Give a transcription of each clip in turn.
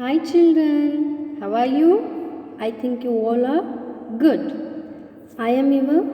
Hi children, how are you? I think you all are good. I am your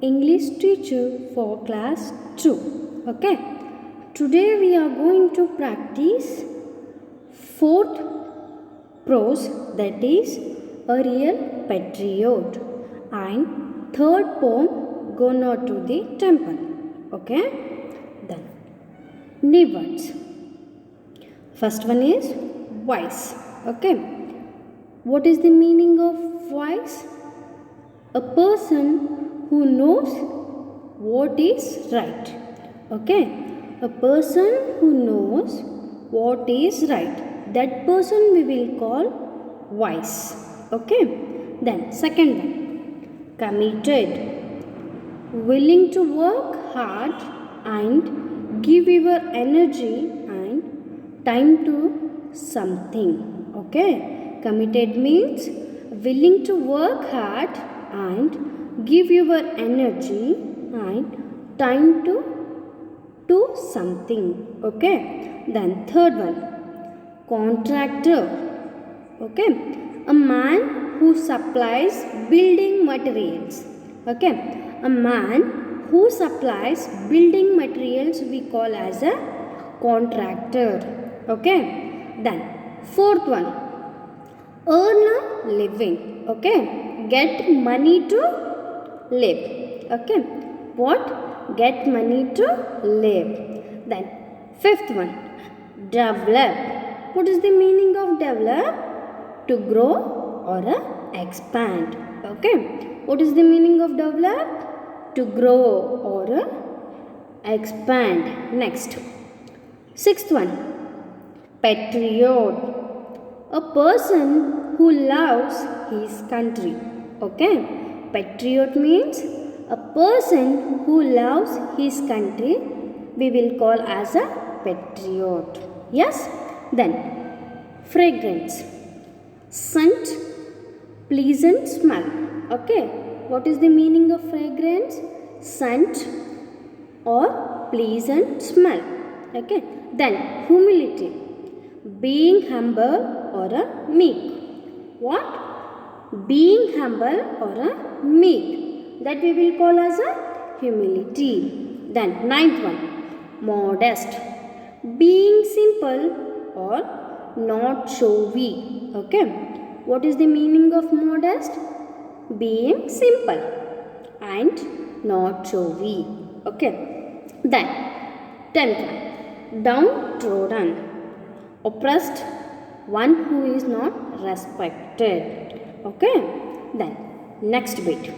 English teacher for class 2. Okay. Today we are going to practice fourth prose, that is a real patriot, and third poem, Go Not to the Temple. Okay. Then new words. First one is wise. Okay. What is the meaning of wise? A person who knows what is right. Okay. A person who knows what is right. That person we will call wise. Okay. Then second one, committed. Willing to work hard and give your energy and time to something. Okay. Committed means willing to work hard and give your energy and time to do something. Okay. Then third one, contractor. Okay. A man who supplies building materials. Okay. A man who supplies building materials we call as a contractor. Okay. Then fourth one, earn a living. Okay. Get money to live. Okay. What? Get money to live. Then fifth one, develop. What is the meaning of develop? To grow or expand. Okay. What is the meaning of develop? To grow or expand. Next. Sixth one, patriot. A person who loves his country. Okay. Patriot means a person who loves his country we will call as a patriot. Yes. Then fragrance. Scent, pleasant smell. Okay. What is the meaning of fragrance? Scent or pleasant smell. Okay. Then humility. Being humble or a meek. What? Being humble or a meek. That we will call as a humility. Then ninth one, modest. Being simple or not showy. Okay. What is the meaning of modest? Being simple and not showy. Okay. Then 10th one, downtrodden. Oppressed, one who is not respected. Okay. Then next bit,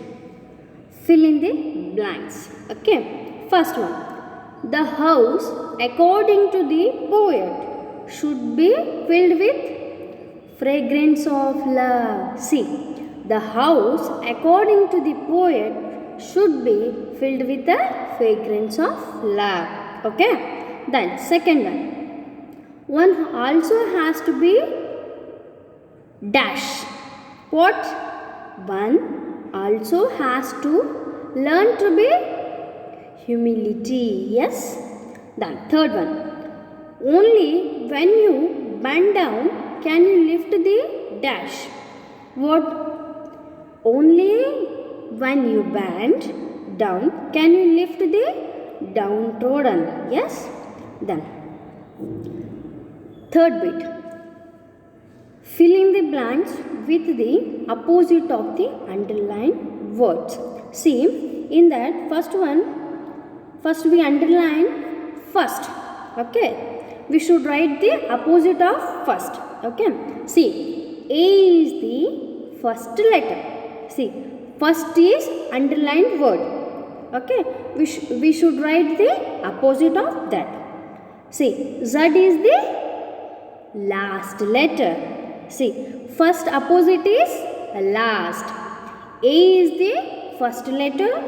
fill in the blanks. Okay. First one, the house according to the poet should be filled with fragrance of love. See, the house according to the poet should be filled with the fragrance of love. Okay. Then second one also has to be dash. What? One also has to learn to be humility. Yes. Then third one, only when you bend down can you lift the dash. What? Only when you bend down can you lift the downtrodden. Yes. Then third bit, fill in the blanks with the opposite of the underlined words. See, in that first we underline first. Okay. We should write the opposite of first. Okay. See, A is the first letter. See, first is underlined word. Okay. We should write the opposite of that. See, Z is the last letter. See, first opposite is last. A is the first letter.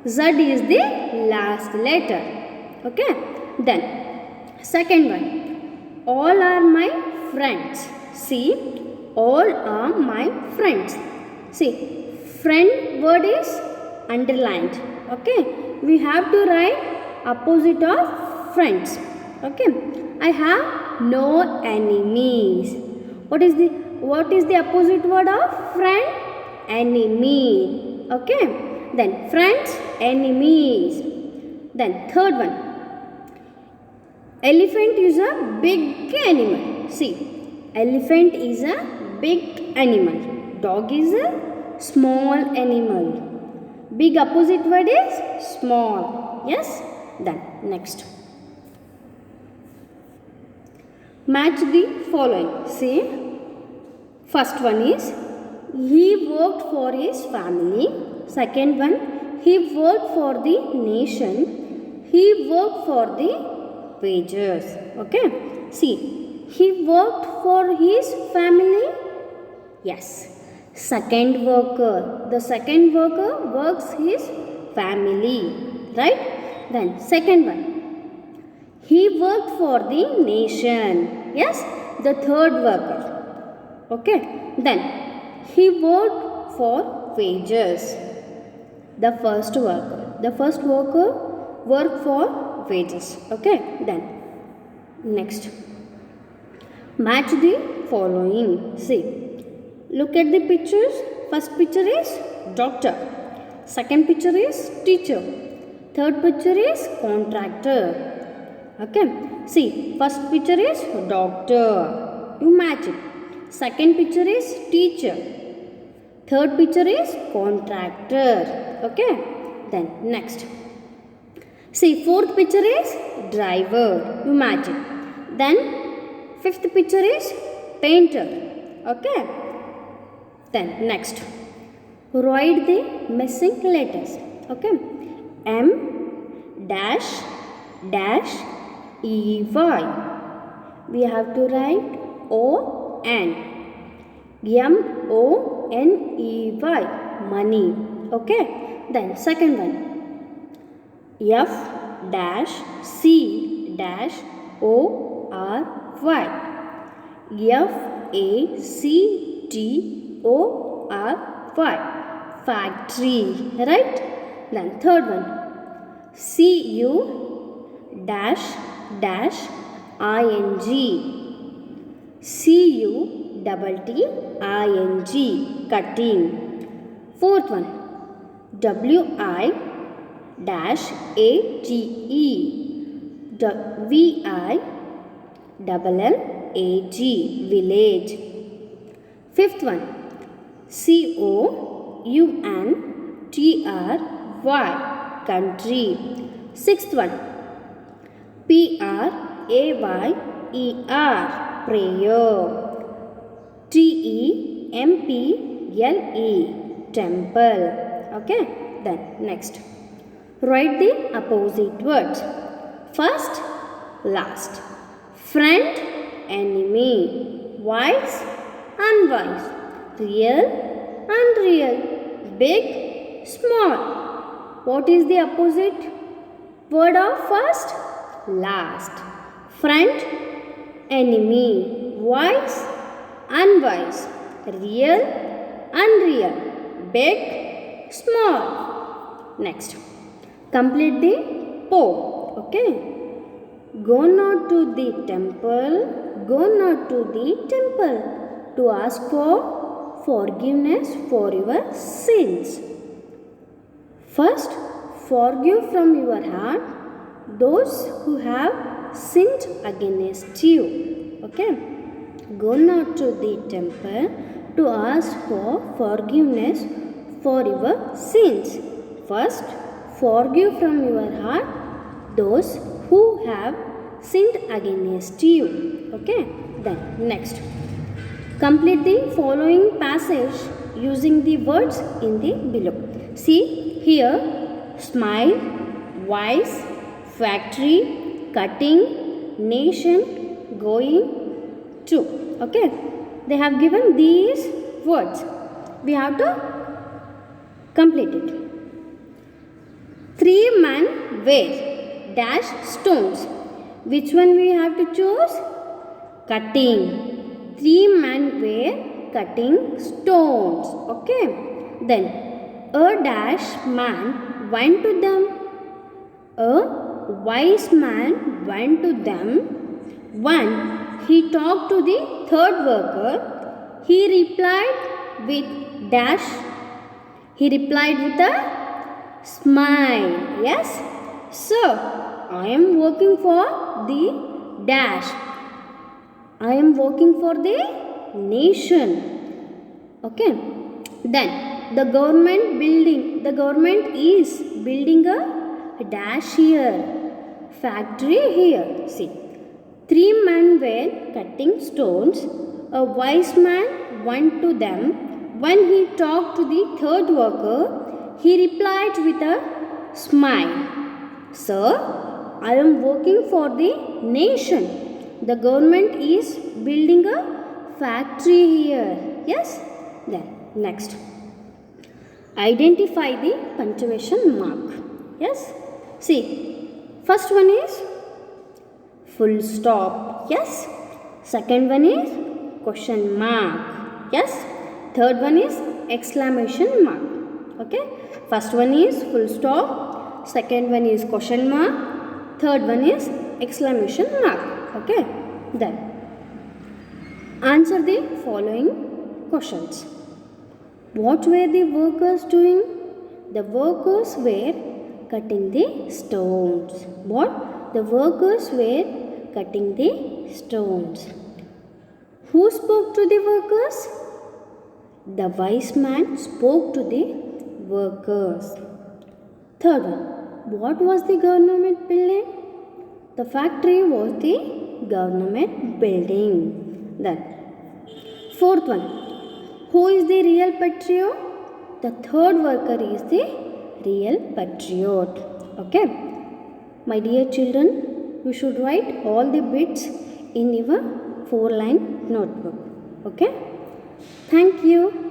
Z is the last letter. Okay. Then second one, all are my friends. See, all are my friends. See, friend word is underlined. Okay. We have to write opposite of friends. Okay. I have no enemies. What is the opposite word of friend? Enemy. Okay. Then friends, enemies. Then third one. Elephant is a big animal. See, elephant is a big animal. Dog is a small animal. Big opposite word is small. Yes? Then next. Match the following. See, first one is he worked for his family. Second one, he worked for the nation. He worked for the wages. Okay. See, he worked for his family. Yes. Second worker. The second worker works his family. Right? Then second one. He worked for the nation. Yes. The third worker. Okay. Then he worked for wages. The first worker. The first worker worked for wages. Okay. Then next. Match the following. See. Look at the pictures. First picture is doctor. Second picture is teacher. Third picture is contractor. Okay. See. First picture is doctor. You match it. Second picture is teacher. Third picture is contractor. Okay. Then next. See, fourth picture is driver. You match it. Then fifth picture is painter. Okay. Then next. Write the missing letters. Okay. M dash dash EY. We have to write ON. MONEY. Money. Okay. Then second one. F dash C dash ORY. FACTORY. Factory. Right? Then third one. CU dash dash ING. CUTTING. Cutting. Fourth one. WI dash AGE. VILLAG. Village. Fifth one. COUNTRY. Country. Sixth one. PRAYER. Prayer. TEMPLE. Temple. Okay. Then next. Write the opposite words. First, last. Friend, enemy. Wise, unwise. Real, unreal. Big, small. What is the opposite word of first? Last. Friend, enemy. Wise, unwise. Real, unreal. Big, small. Next. Complete the poem. Okay. Go not to the temple. Go not to the temple to ask for forgiveness for your sins. First, forgive from your heart those who have sinned against you. Okay. Go not to the temple to ask for forgiveness for your sins. First, forgive from your heart those who have sinned against you. Okay. Then next. Complete the following passage using the words in the below. See here, smile, wise, factory, cutting, nation, going to. Okay. They have given these words. We have to complete it. 3 men were dash stones. Which one we have to choose? Cutting. 3 men were cutting stones. Okay. Then a dash man went to them. A wise man went to them. One he talked to the third worker, he replied with dash. He replied with a smile. Yes. Sir, I am working for the dash. I am working for the nation. Okay. Then the government is building a dash here, factory here. See, 3 men were cutting stones. A wise man went to them. When he talked to the third worker, he replied with a smile, Sir, I am working for the nation. The government is building a factory here. Yes. Then next, identify the punctuation mark. Yes. See, first one is full stop. Yes. Second one is question mark. Yes. Third one is exclamation mark. Okay. First one is full stop. Second one is question mark. Third one is exclamation mark. Okay. Then answer the following questions. What were the workers doing? The workers were cutting the stones. What? The workers were cutting the stones. Who spoke to the workers? The wise man spoke to the workers. Third one, what was the government building? The factory was the government building. Then fourth one, who is the real patriot? The third worker is the real patriot. Okay. My dear children, you should write all the bits in your 4-line notebook. Okay. Thank you.